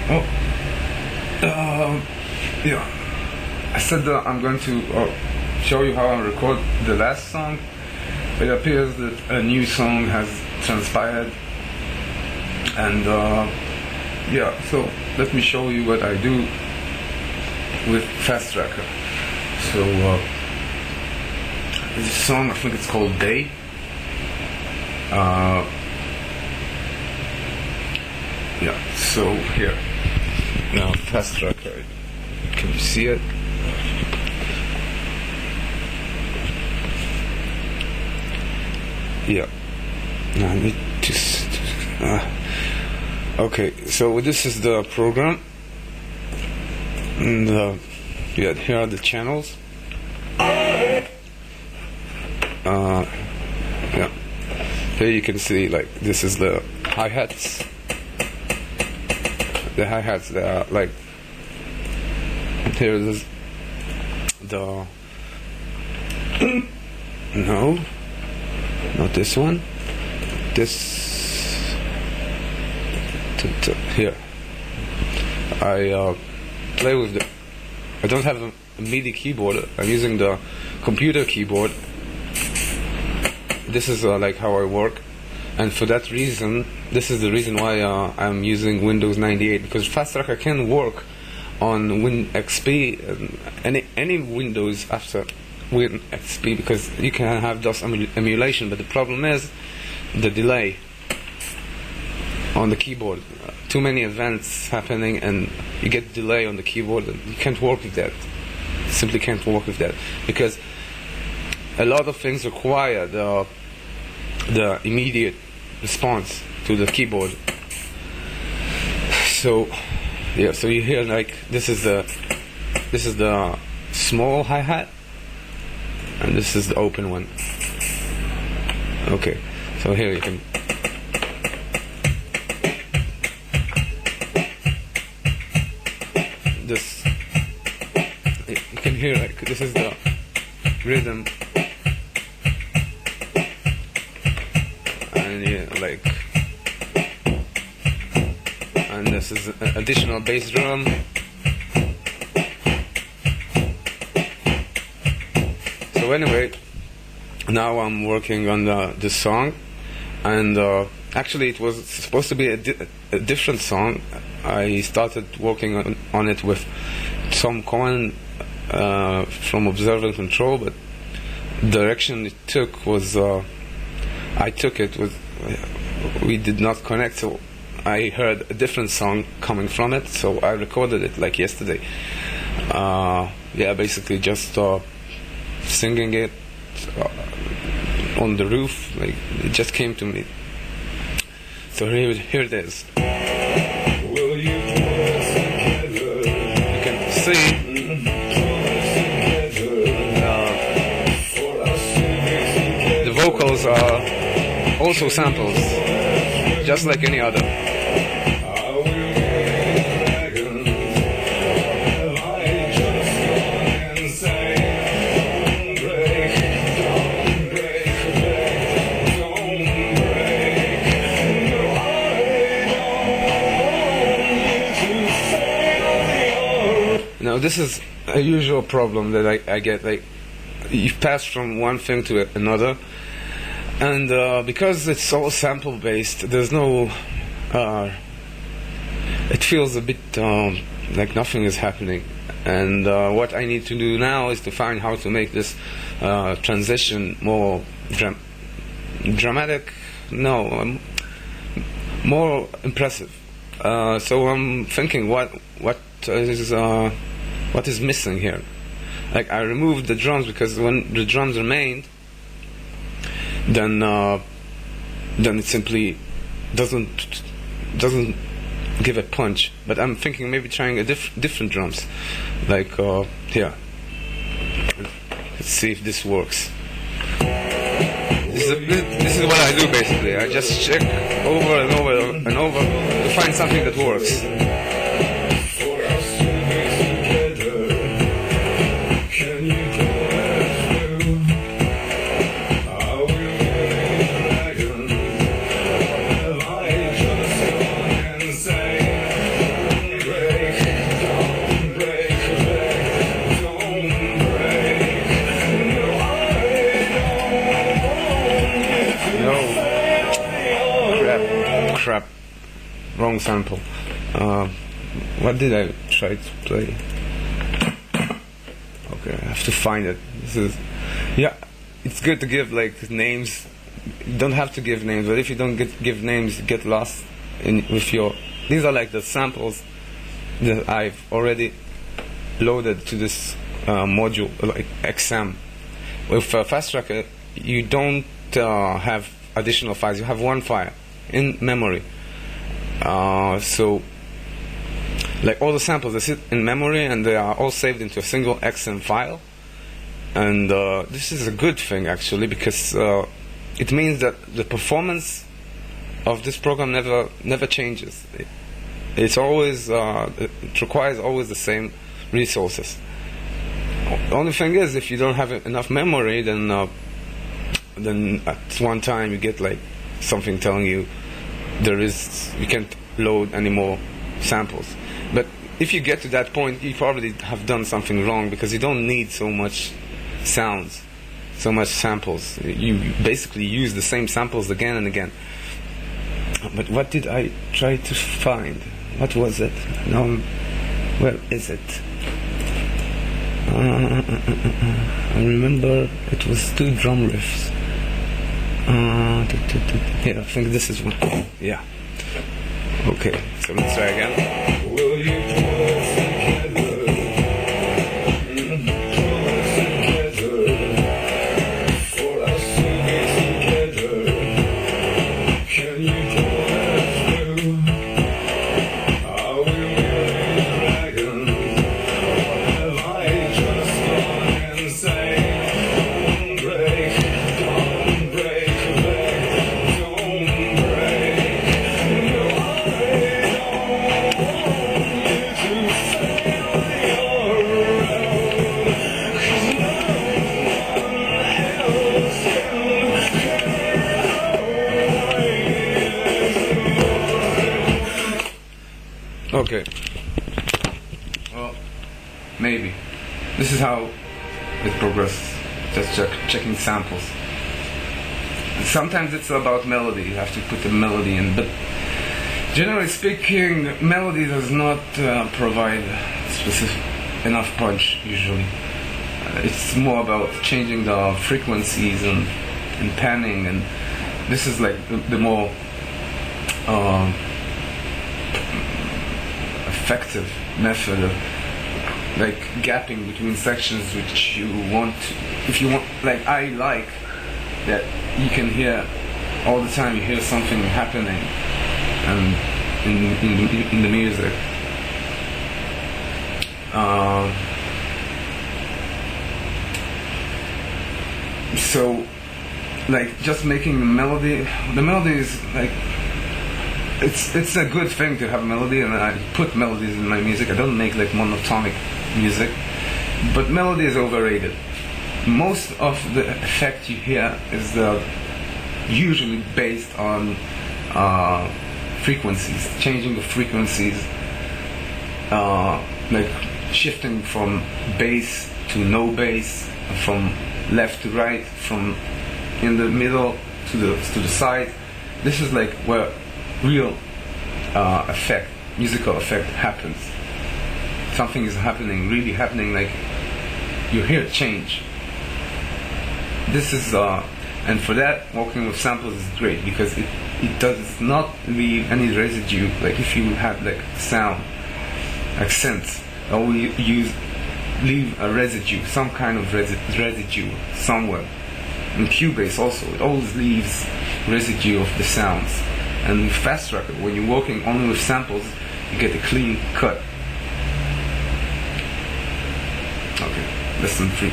Oh, yeah. I said that I'm going to show you how I record the last song. It appears that a new song has transpired, and yeah. So let me show you what I do with Fast Tracker. So this song, I think it's called Day. Yeah. So here. Now, Fast Tracker. Can you see it? Yeah. Now I need to. Okay. So this is the program, and yeah, here are the channels. Yeah. Here you can see, like, this is the hi-hats. The hi-hats, they are like, here is the no, not this one, this here. I play with the, I don't have a MIDI keyboard, I'm using the computer keyboard. This is like how I work, and for that reason, this is the reason why I'm using Windows 98, because Fast Tracker can work on Win XP and any Windows after Win XP, because you can have DOS emulation, but the problem is the delay on the keyboard. Too many events happening and you get delay on the keyboard, and you can't work with that. Simply can't work with that, because a lot of things require the immediate response to the keyboard. So yeah, so you hear, like, this is the small hi-hat, and this is the open one. Okay, so here you can you can hear, like, this is the rhythm, and yeah, like, and this is an additional bass drum. So anyway, now I'm working on this song, and actually it was supposed to be a different song. I started working on it with Tom Cohen from Observer and Control, but the direction it took was we did not connect, so I heard a different song coming from it, so I recorded it like yesterday. Yeah, basically just singing it on the roof, like, it just came to me. So here it is. You can see the vocals are also samples, just like any other. Now this is a usual problem that I get, like, you pass from one thing to another, and because it's all sample based, there's no it feels a bit like nothing is happening, and what I need to do now is to find how to make this transition more dramatic, more impressive. So I'm thinking what is missing here. Like, I removed the drums, because when the drums remained, then it simply doesn't give a punch. But I'm thinking maybe trying a different drums, like here. Let's see if this works. This is what I do basically. I just check over and over and over to find something that works. wrong sample. What did I try to play? Okay, I have to find it. This is, yeah, it's good to give like names. You don't have to give names, but if you don't give names, you get lost with your. These are like the samples that I've already loaded to this module, like XM. With Fast Tracker, you don't have additional files. You have one file in memory. So, like all the samples, they sit in memory and they are all saved into a single XM file. And this is a good thing actually, because it means that the performance of this program never changes. It's always it requires always the same resources. The only thing is, if you don't have enough memory, then at one time you get like something telling you you can't load any more samples. But if you get to that point, you probably have done something wrong, because you don't need so much sounds, so much samples. You basically use the same samples again and again. But what did I try to find? What was it? No, where is it? I remember it was 2 drum riffs. Here, I think this is one. Yeah. Okay, so let's try again. Will you pull us together? Pull us together. For us to be together. Can you pull us through? Are we really dragons? Or have I just gone insane? Don't break back, don't break. No, I don't want you to stay on your own, 'cause no one else can carry. Okay. Well, maybe. This is how it progresses. Just checking samples. Sometimes it's about melody. You have to put the melody in, but generally speaking, melody does not provide specific enough punch usually. It's more about changing the frequencies and panning, and this is like the more effective method of like gapping between sections which you want. If you want, like I like that you can hear all the time. You hear something happening, and in the music. So, like just making the melody. The melody is like it's a good thing to have a melody, and I put melodies in my music. I don't make like monotonic music, but melody is overrated. Most of the effect you hear is usually based on frequencies, changing the frequencies, like shifting from bass to no bass, from left to right, from in the middle to the side. This is like where real effect, musical effect happens. Something is happening, really happening, like you hear it change. This is and for that, working with samples is great, because it does not leave any residue. Like if you have like sound accents, or leave a residue, some kind of residue somewhere. In Cubase also, it always leaves residue of the sounds. And with Fast Tracker, when you're working only with samples, you get a clean cut. Okay, lesson 3.